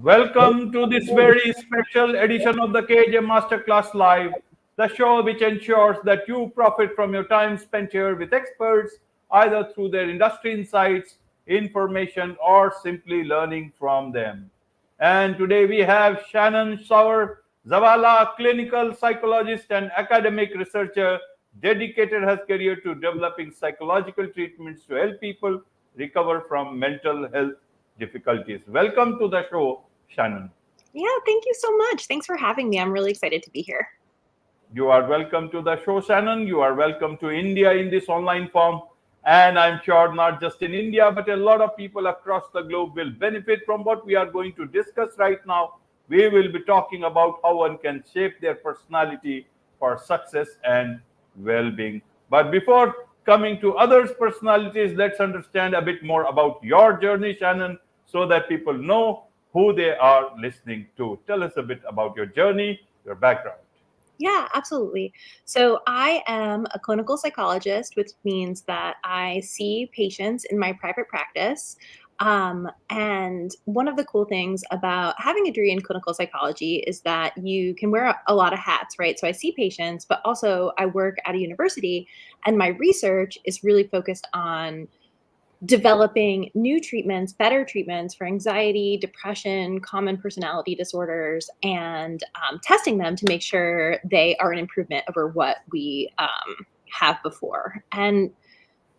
Welcome to this very special edition of the KAJ Masterclass Live, the show which ensures that you profit from your time spent here with experts, either through their industry insights, information, or simply learning from them. And today we have Shannon Sauer-Zavala, clinical psychologist and academic researcher, dedicated her career to developing psychological treatments to help people recover from mental health difficulties. Welcome to the show, Shannon. Yeah, thank you so much. Thanks for having me. I'm really excited to be here. You are welcome to the show, Shannon. You are welcome to India in this online form. And I'm sure not just in India, but a lot of people across the globe will benefit from what we are going to discuss right now. We will be talking about how one can shape their personality for success and well being. But before coming to others' personalities, let's understand a bit more about your journey, Shannon, so that people know who they are listening to. Tell us a bit about your journey, your background. Yeah, absolutely. So I am a clinical psychologist, which means that I see patients in my private practice. And one of the cool things about having a degree in clinical psychology is that you can wear a lot of hats, right? So I see patients, but also I work at a university, and my research is really focused on developing new treatments, better treatments for anxiety, depression, common personality disorders, and testing them to make sure they are an improvement over what we have before. And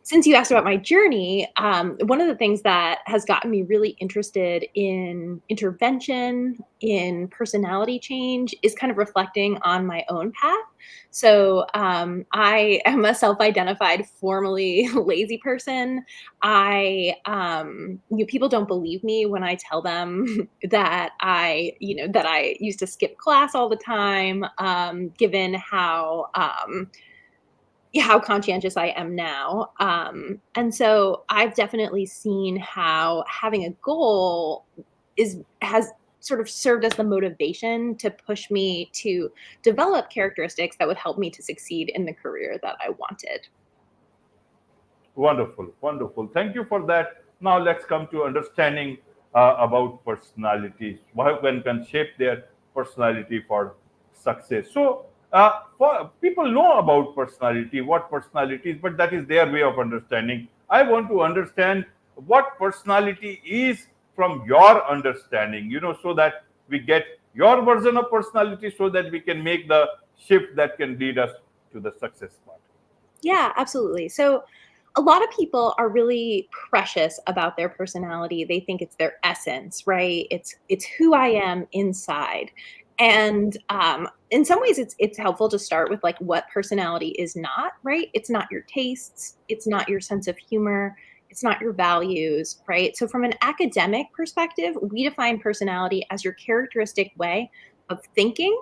since you asked about my journey, one of the things that has gotten me really interested in intervention, in personality change, is kind of reflecting on my own path. So I am a self-identified, formally lazy person. People don't believe me when I tell them that I used to skip class all the time, given how conscientious I am now. And so I've definitely seen how having a goal has sort of served as the motivation to push me to develop characteristics that would help me to succeed in the career that I wanted. Wonderful, wonderful. Thank you for that. Now let's come to understanding about personalities. Why one can shape their personality for success. So, for people know about personality, what personality is, but that is their way of understanding. I want to understand what personality is from your understanding. So that we get your version of personality, so that we can make the shift that can lead us to the success part. Yeah, absolutely. So a lot of people are really precious about their personality. They think it's their essence, right? It's who I am inside. And in some ways, it's helpful to start with like what personality is not, right? It's not your tastes, it's not your sense of humor, it's not your values, right? So from an academic perspective, we define personality as your characteristic way of thinking,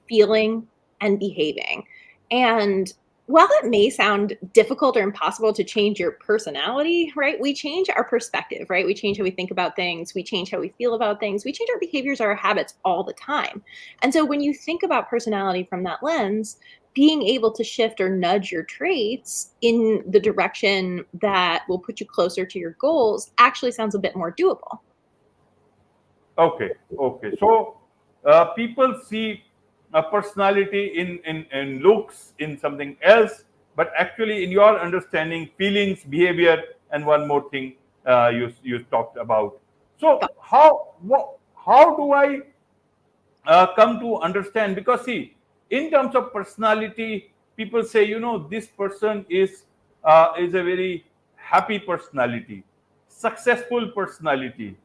feeling, and behaving. And while it may sound difficult or impossible to change your personality, right? We change our perspective, right? We change how we think about things. We change how we feel about things. We change our behaviors, our habits all the time. And so when you think about personality from that lens, being able to shift or nudge your traits in the direction that will put you closer to your goals actually sounds a bit more doable. Okay, okay. So people see a personality in looks, in something else, but actually, in your understanding, feelings, behavior, and one more thing you talked about. So how do I come to understand? Because see, in terms of personality, people say, this person is a very happy personality, successful personality,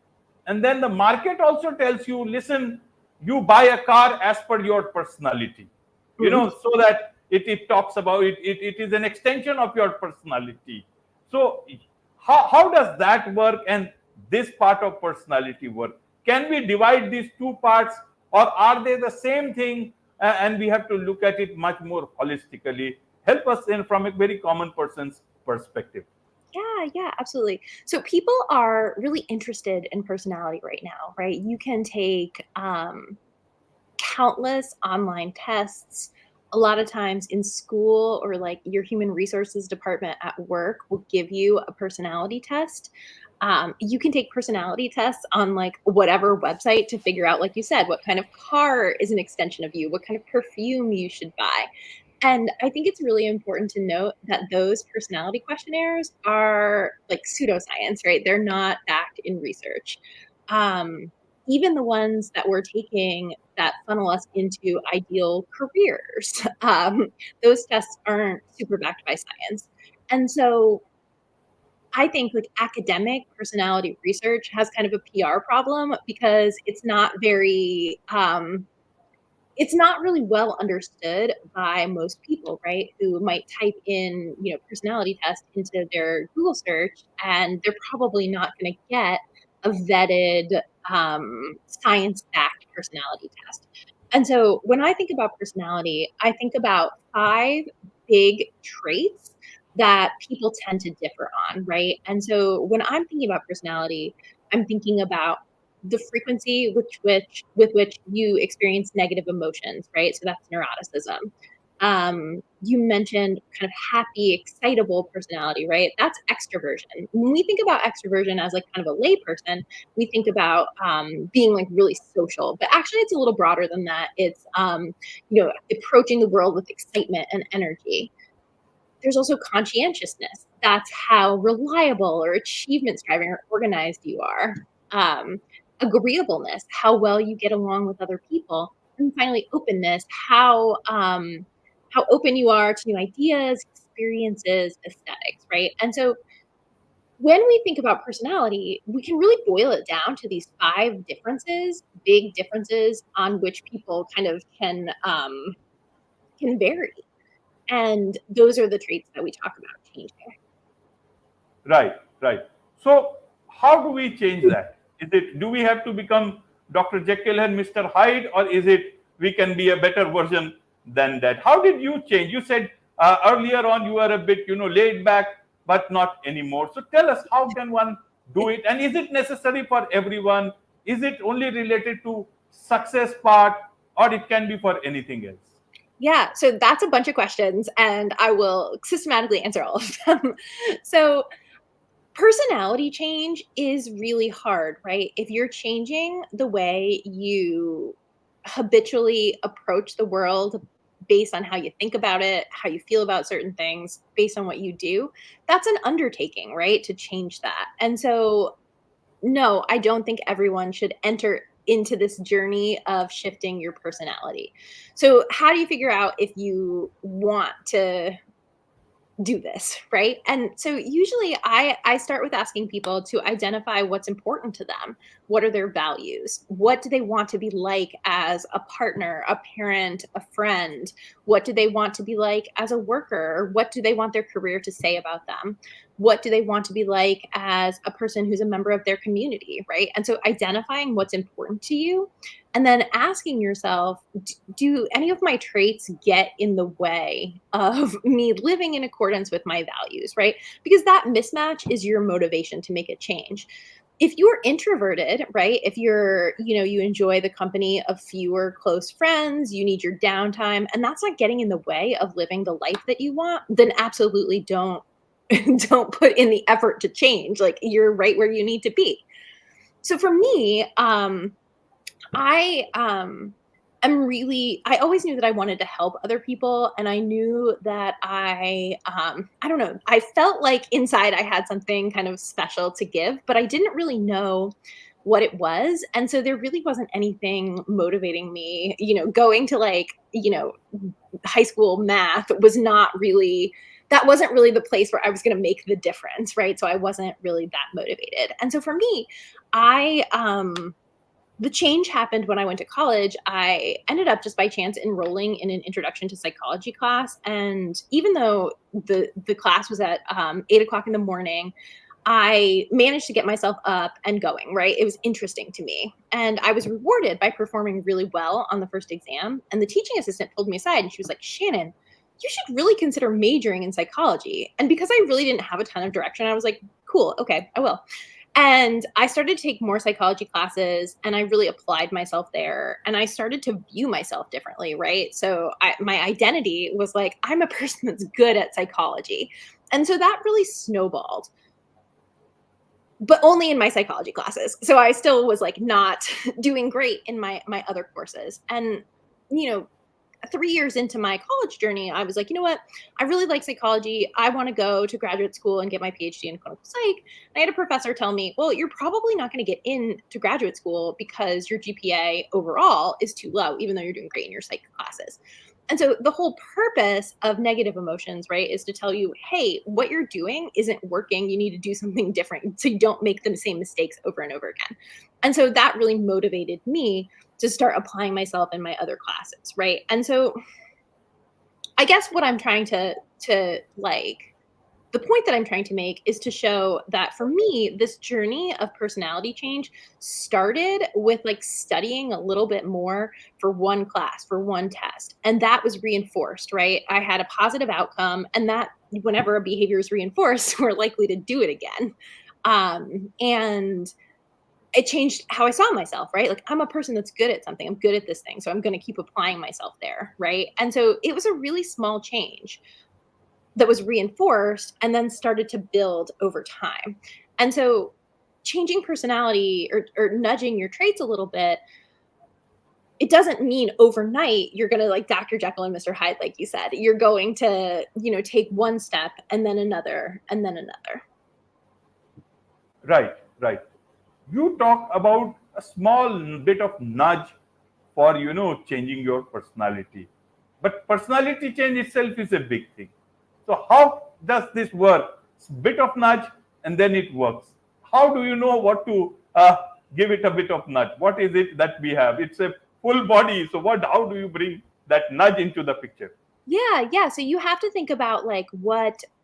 and then the market also tells you, listen, you buy a car as per your personality, Mhm. so that it talks about it is an extension of your personality. So how does that work, and this part of personality work? Can we divide these two parts, or are they the same thing, and we have to look at it much more holistically? Help us in from a very common person's perspective. Yeah, absolutely. So people are really interested in personality right now, right? You can take countless online tests. A lot of times in school or like your human resources department at work will give you a personality test. You can take personality tests on like whatever website to figure out, like you said, what kind of car is an extension of you, what kind of perfume you should buy. And I think it's really important to note that those personality questionnaires are like pseudoscience, right? They're not backed in research. Um, Even the ones that we're taking that funnel us into ideal careers, those tests aren't super backed by science. And so I think like academic personality research has kind of a PR problem because it's not really well understood by most people, right? Who might type in, personality test into their Google search, and they're probably not going to get a vetted, science-backed personality test. And so when I think about personality, I think about five big traits that people tend to differ on, right? And so when I'm thinking about personality, I'm thinking about the frequency with which you experience negative emotions, right? So that's neuroticism. You mentioned kind of happy, excitable personality, right? That's extroversion. When we think about extroversion as like kind of a layperson, we think about being like really social, but actually it's a little broader than that. It's approaching the world with excitement and energy. There's also conscientiousness. That's how reliable or achievement striving or organized you are. Um, Agreeableness, how well you get along with other people. And finally, openness, how open you are to new ideas, experiences, aesthetics, right? And so when we think about personality, we can really boil it down to these five differences, big differences on which people kind of can vary. And those are the traits that we talk about changing. Right, right. So, how do we change that? Is it, do we have to become Dr. Jekyll and Mr. Hyde, or is it we can be a better version than that? How did you change? You said earlier on you were a bit, laid back, but not anymore. So, tell us, how can one do it? And is it necessary for everyone? Is it only related to success part, or it can be for anything else? Yeah, so that's a bunch of questions, and I will systematically answer all of them. So, personality change is really hard, right? If you're changing the way you habitually approach the world based on how you think about it, how you feel about certain things, based on what you do, that's an undertaking, right? To change that. And so, no, I don't think everyone should enter into this journey of shifting your personality. So, how do you figure out if you want to do this, right? And so usually I start with asking people to identify what's important to them. What are their values? What do they want to be like as a partner, a parent, a friend? What do they want to be like as a worker? What do they want their career to say about them? What do they want to be like as a person who's a member of their community, right? And so identifying what's important to you and then asking yourself, do any of my traits get in the way of me living in accordance with my values, right? Because that mismatch is your motivation to make a change. If you're introverted, right? If you enjoy the company of fewer close friends, you need your downtime, and that's not getting in the way of living the life that you want, then absolutely don't don't put in the effort to change. Like you're right where you need to be. So for me, I always knew that I wanted to help other people, and I knew that I don't know, I felt like inside I had something kind of special to give, but I didn't really know what it was, and so there really wasn't anything motivating me, going to, like, high school math was not really that wasn't really the place where I was gonna make the difference, right? So I wasn't really that motivated, and so for me, I, the change happened when I went to college. I ended up just by chance enrolling in an introduction to psychology class. And even though the class was at 8 o'clock in the morning, I managed to get myself up and going, right? It was interesting to me. And I was rewarded by performing really well on the first exam. And the teaching assistant pulled me aside and she was like, Shannon, you should really consider majoring in psychology. And because I really didn't have a ton of direction, I was like, cool, okay, I will. And I started to take more psychology classes and I really applied myself there. And I started to view myself differently, right? So my identity was like, I'm a person that's good at psychology. And so that really snowballed. but only in my psychology classes. So I still was like not doing great in my other courses. And, you know, 3 years into my college journey, I was like, you know what? I really like psychology. I want to go to graduate school and get my PhD in clinical psych. And I had a professor tell me, well, you're probably not going to get into graduate school because your GPA overall is too low, even though you're doing great in your psych classes. And so the whole purpose of negative emotions, right, is to tell you, hey, what you're doing isn't working. You need to do something different so you don't make the same mistakes over and over again. And so that really motivated me to start applying myself in my other classes, right? And so I guess what I'm trying to like the point that I'm trying to make is to show that for me, this journey of personality change started with like studying a little bit more for one class, for one test. And that was reinforced, right? I had a positive outcome, and that whenever a behavior is reinforced, we're likely to do it again. And it changed how I saw myself, right? Like I'm a person that's good at something. I'm good at this thing. So I'm going to keep applying myself there, right? And so it was a really small change that was reinforced and then started to build over time. And so changing personality or nudging your traits a little bit, it doesn't mean overnight you're going to like Dr. Jekyll and Mr. Hyde, like you said. You're going to, take one step and then another and then another. Right, right. You talk about a small bit of nudge for, changing your personality. But personality change itself is a big thing. So how does this work? It's a bit of nudge and then it works. How do you know what to give it a bit of nudge? What is it that we have? It's a full body. So how do you bring that nudge into the picture? Yeah. So you have to think about like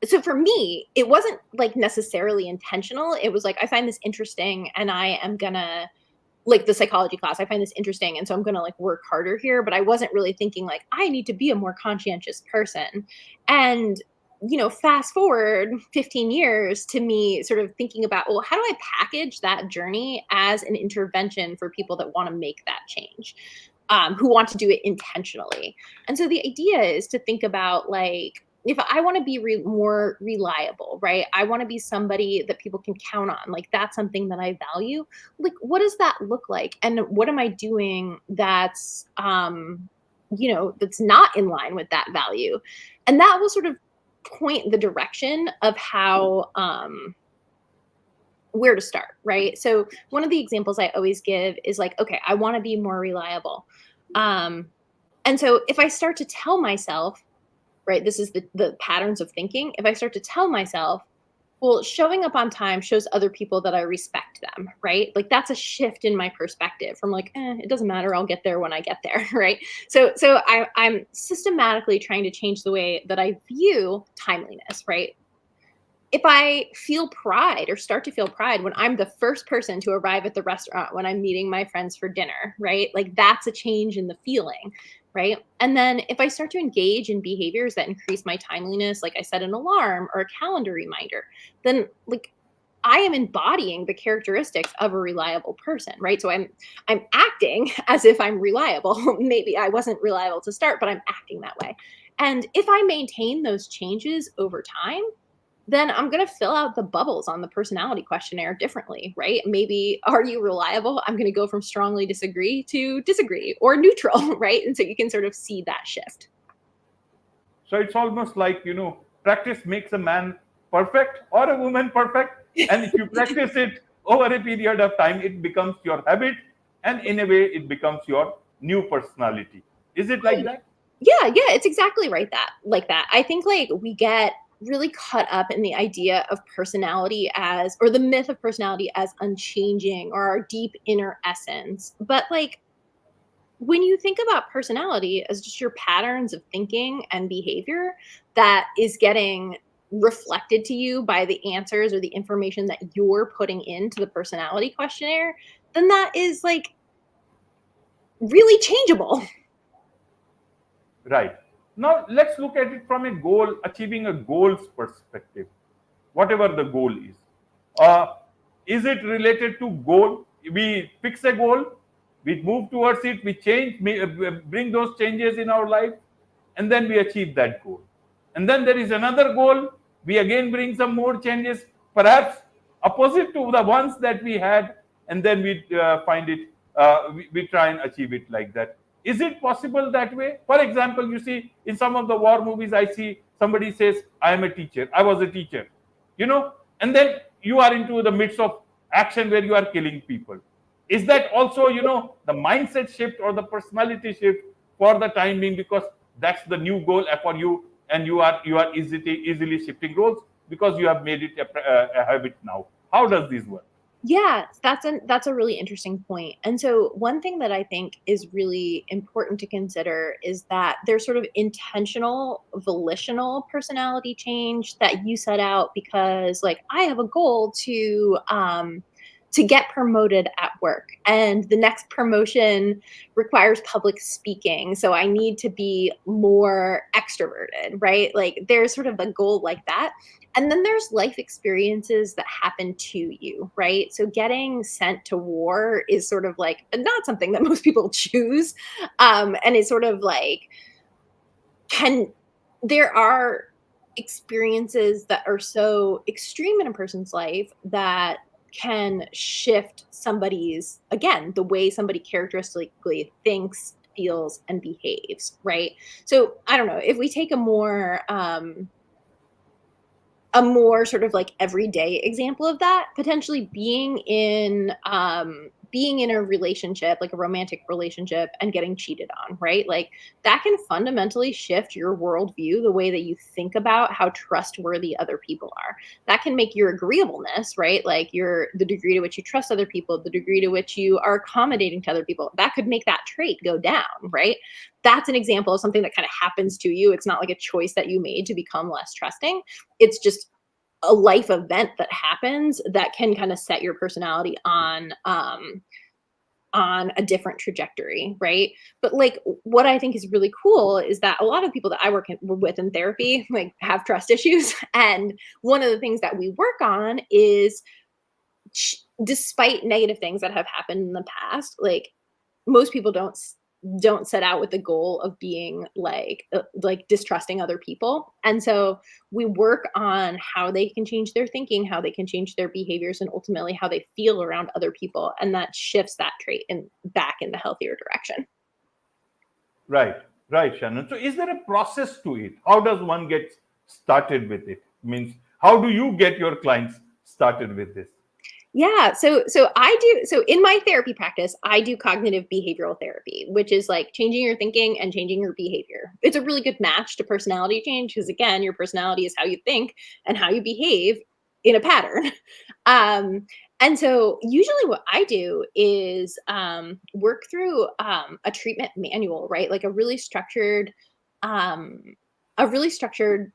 so for me, it wasn't like necessarily intentional. It was like, I find this interesting and I am gonna like the psychology class, I find this interesting. And so I'm gonna like work harder here. But I wasn't really thinking like, I need to be a more conscientious person. And fast forward 15 years to me sort of thinking about, well, how do I package that journey as an intervention for people that want to make that change, who want to do it intentionally? And so the idea is to think about like, if I want to be more reliable, right? I want to be somebody that people can count on. Like that's something that I value. Like, what does that look like? And what am I doing that's, that's not in line with that value? And that will sort of point the direction of how, where to start, right? So one of the examples I always give is like, okay, I want to be more reliable. And so if I start to tell myself, right, this is the patterns of thinking. If I start to tell myself, well, showing up on time shows other people that I respect them, right? Like that's a shift in my perspective from like, it doesn't matter, I'll get there when I get there, right? So I'm systematically trying to change the way that I view timeliness, right? If I feel pride or start to feel pride when I'm the first person to arrive at the restaurant when I'm meeting my friends for dinner, right? Like that's a change in the feeling, right? And then if I start to engage in behaviors that increase my timeliness, like I set an alarm or a calendar reminder, then like I am embodying the characteristics of a reliable person, right? So I'm acting as if I'm reliable. Maybe I wasn't reliable to start, but I'm acting that way. And if I maintain those changes over time, then I'm going to fill out the bubbles on the personality questionnaire differently, right? Maybe, are you reliable? I'm going to go from strongly disagree to disagree or neutral, right? And so you can sort of see that shift. So it's almost like, practice makes a man perfect or a woman perfect. And if you practice it over a period of time, it becomes your habit. And in a way, it becomes your new personality. Is it like that? Yeah, it's exactly right. Like that. I think like we get really caught up in the idea of personality or the myth of personality as unchanging or our deep inner essence. But like when you think about personality as just your patterns of thinking and behavior that is getting reflected to you by the answers or the information that you're putting into the personality questionnaire, then that is like really changeable. Right. Now, let's look at it from achieving a goals perspective, whatever the goal is. Is it related to goal? We fix a goal, we move towards it, we bring those changes in our life, and then we achieve that goal. And then there is another goal, we again bring some more changes, perhaps opposite to the ones that we had, and then we find it, we try and achieve it like that. Is it possible that way? For example, you see, in some of the war movies, I see somebody says, I am a teacher, I was a teacher, and then you are into the midst of action where you are killing people. Is that also, the mindset shift or the personality shift for the time being, because that's the new goal for you, and you are easily shifting roles because you have made it a habit now? How does this work? Yeah, that's a really interesting point. And so one thing that I think is really important to consider is that there's sort of intentional, volitional personality change that you set out because like I have a goal to get promoted at work, and the next promotion requires public speaking, so I need to be more extroverted, right? Like there's sort of a goal like that. And then there's life experiences that happen to you, right? So getting sent to war is sort of like not something that most people choose. And it's sort of like, can there are experiences that are so extreme in a person's life that can shift somebody's, again, the way somebody characteristically thinks, feels, and behaves, right? So I don't know, if we take a more sort of like everyday example of that, potentially being in a relationship, like a romantic relationship, and getting cheated on, right? Like that can fundamentally shift your worldview, the way that you think about how trustworthy other people are. That can make your agreeableness, right? Like the degree to which you trust other people, the degree to which you are accommodating to other people, that could make that trait go down, right? That's an example of something that kind of happens to you. It's not like a choice that you made to become less trusting. It's just a life event that happens that can kind of set your personality on a different trajectory, right? But like what I think is really cool is that a lot of people that I with in therapy like have trust issues, and one of the things that we work on is despite negative things that have happened in the past, like most people don't set out with the goal of being like distrusting other people. And so we work on how they can change their thinking, how they can change their behaviors, and ultimately how they feel around other people, and that shifts that trait in back in the healthier direction. Right, right, Shannon. So, is there a process to it? How does one get started with it? Means, how do you get your clients started with this? Yeah, so in my therapy practice, I do cognitive behavioral therapy, which is like changing your thinking and changing your behavior. It's a really good match to personality change because again, your personality is how you think and how you behave in a pattern. Um, and so usually what I do is work through a treatment manual, right? Like um, a really structured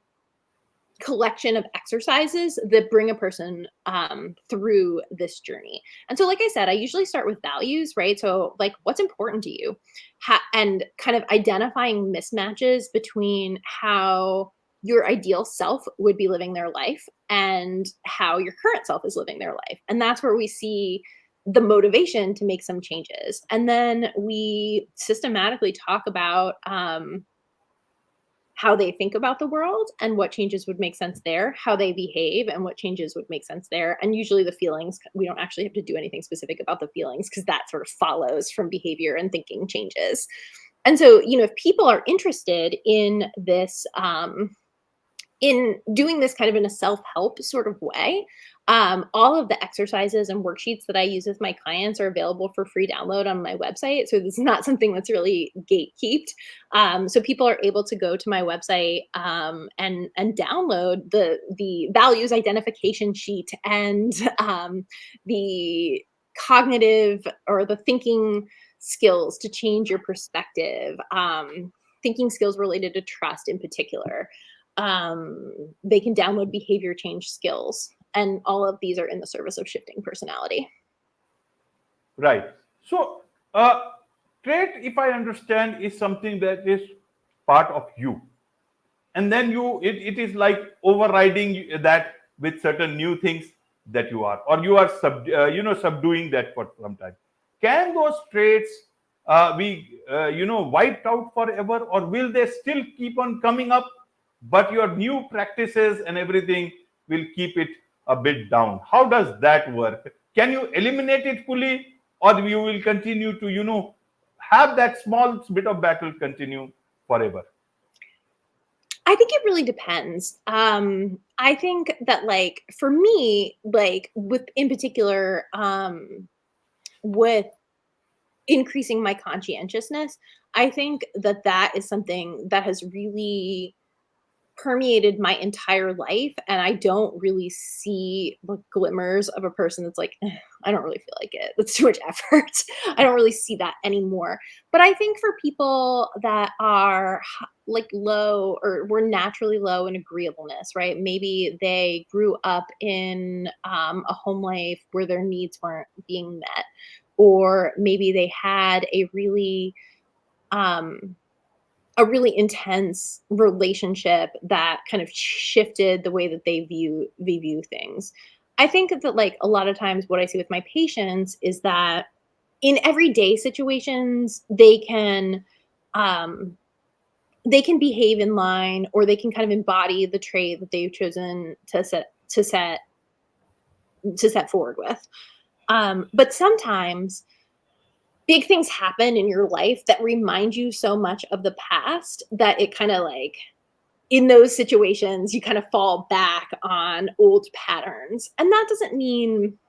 collection of exercises that bring a person through this journey. And so, like I said, I usually start with values, right? So, like, what's important to you, and kind of identifying mismatches between how your ideal self would be living their life and how your current self is living their life. And that's where we see the motivation to make some changes. And then we systematically talk about how they think about the world and what changes would make sense there, how they behave and what changes would make sense there. And usually the feelings, we don't actually have to do anything specific about the feelings because that sort of follows from behavior and thinking changes. And so, if people are interested in this, in doing this kind of in a self-help sort of way, all of the exercises and worksheets that I use with my clients are available for free download on my website. So this is not something that's really gatekeeped. So people are able to go to my website and download the values identification sheet and the cognitive or the thinking skills to change your perspective, thinking skills related to trust in particular. They can download behavior change skills, and all of these are in the service of shifting personality. Right. So, uh, trait, if I understand, is something that is part of you, and then it is like overriding that with certain new things that you are, or you are subduing that for some time. Can those traits be wiped out forever, or will they still keep on coming up, but your new practices and everything will keep it a bit down. How does that work? Can you eliminate it fully, or you will continue to, have that small bit of battle continue forever? I think it really depends. I think that like for me, like with in particular, with increasing my conscientiousness, I think that that is something that has really permeated my entire life, and I don't really see the glimmers of a person that's like, I don't really feel like it. That's too much effort. I don't really see that anymore. But I think for people that are like low or were naturally low in agreeableness, right? Maybe they grew up in a home life where their needs weren't being met, or maybe they had um, a really intense relationship that kind of shifted the way that they view things. I think that like a lot of times what I see with my patients is that in everyday situations um they can behave in line, or they can kind of embody the trait that they've chosen to set forward with. But sometimes big things happen in your life that remind you so much of the past that it kind of like in those situations you kind of fall back on old patterns. And that doesn't mean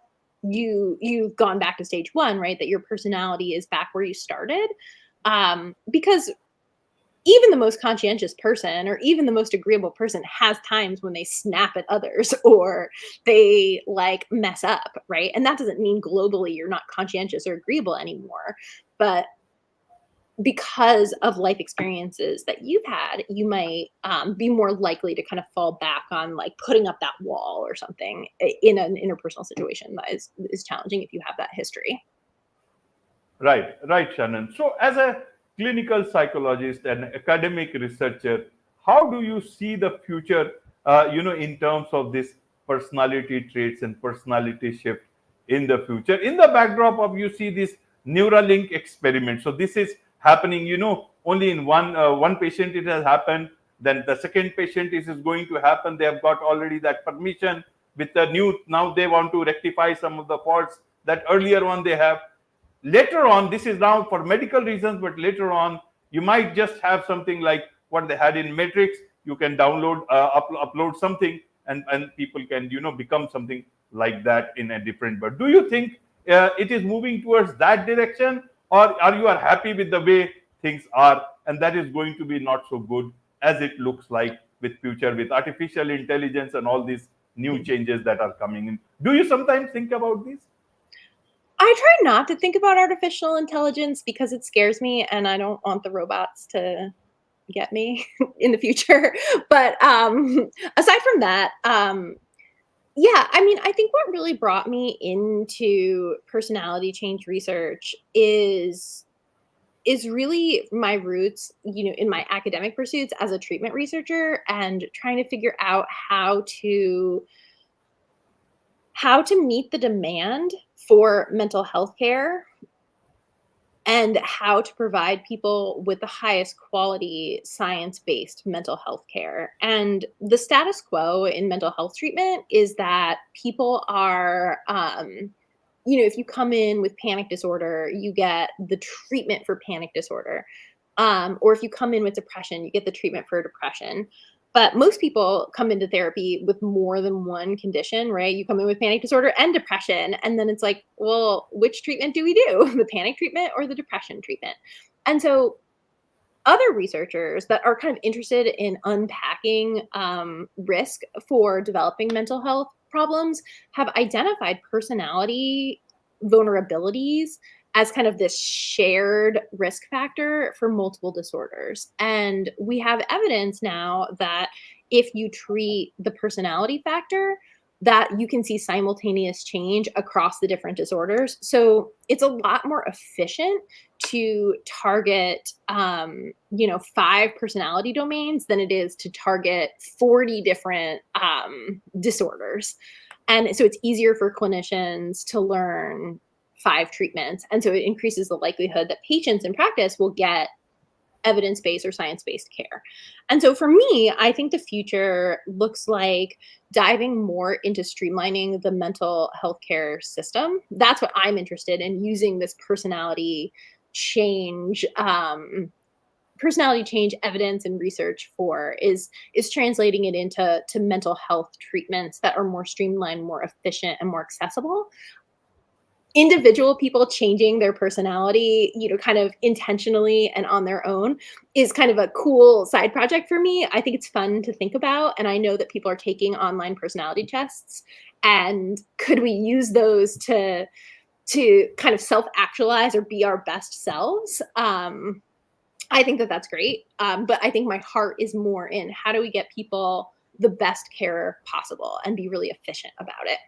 you've gone back to stage one, right? That your personality is back where you started. Because even the most conscientious person or even the most agreeable person has times when they snap at others or they like mess up, right? And that doesn't mean globally you're not conscientious or agreeable anymore. But because of life experiences that you've had, you might be more likely to kind of fall back on like putting up that wall or something in an interpersonal situation that is challenging if you have that history. Right, right, Shannon. So, as a clinical psychologist and academic researcher, how do you see the future, in terms of this personality traits and personality shift in the future? In the backdrop of you see this Neuralink experiment. So, this is happening, only in one patient it has happened. Then the second patient is going to happen. They have got already that permission with the new. Now they want to rectify some of the faults that earlier one they have. Later on, this is now for medical reasons, but later on you might just have something like what they had in Matrix. You can download upload something, and people can become something like that in a different. But do you think it is moving towards that direction, or are you happy with the way things are, and that is going to be not so good as it looks like with future, with artificial intelligence and all these new changes that are coming in? Do you sometimes think about this? I try not to think about artificial intelligence because it scares me and I don't want the robots to get me in the future. But aside from that, yeah, I mean, I think what really brought me into personality change research is really my roots, in my academic pursuits as a treatment researcher and trying to figure out how to meet the demand for mental health care and how to provide people with the highest quality science-based mental health care. And the status quo in mental health treatment is that people are, if you come in with panic disorder, you get the treatment for panic disorder. Or if you come in with depression, you get the treatment for depression. But most people come into therapy with more than one condition, right? You come in with panic disorder and depression. And then it's like, well, which treatment do we do? The panic treatment or the depression treatment? And so other researchers that are kind of interested in unpacking risk for developing mental health problems have identified personality vulnerabilities as kind of this shared risk factor for multiple disorders. And we have evidence now that if you treat the personality factor, that you can see simultaneous change across the different disorders. So it's a lot more efficient to target 5 personality domains than it is to target 40 different disorders. And so it's easier for clinicians to learn 5 treatments, and so it increases the likelihood that patients in practice will get evidence-based or science-based care. And so for me, I think the future looks like diving more into streamlining the mental health care system. That's what I'm interested in, using this change personality change evidence and research for is translating it into mental health treatments that are more streamlined, more efficient, and more accessible. Individual people changing their personality, kind of intentionally and on their own, is kind of a cool side project for me. I think it's fun to think about, and I know that people are taking online personality tests, and could we use those to kind of self-actualize or be our best selves? I think that that's great. But I think my heart is more in, how do we get people the best care possible and be really efficient about it?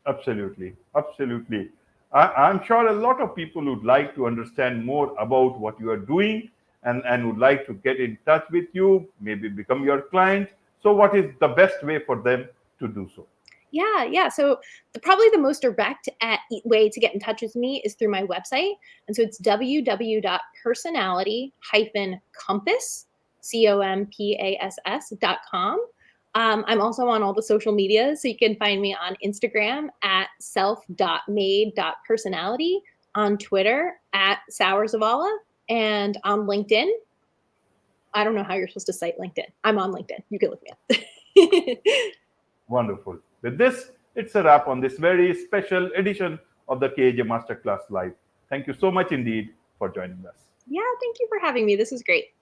Absolutely. Absolutely. I'm sure a lot of people would like to understand more about what you are doing, and would like to get in touch with you, maybe become your client. So, what is the best way for them to do so? Yeah. So probably the most direct way to get in touch with me is through my website. And so it's www.personality-compass, compass.com. I'm also on all the social media, so you can find me on Instagram at self.made.personality, on Twitter at Sauer-Zavala, and on LinkedIn. I don't know how you're supposed to cite LinkedIn. I'm on LinkedIn. You can look me up. Wonderful. With this, it's a wrap on this very special edition of the KAJ Masterclass Live. Thank you so much indeed for joining us. Yeah, thank you for having me. This is great.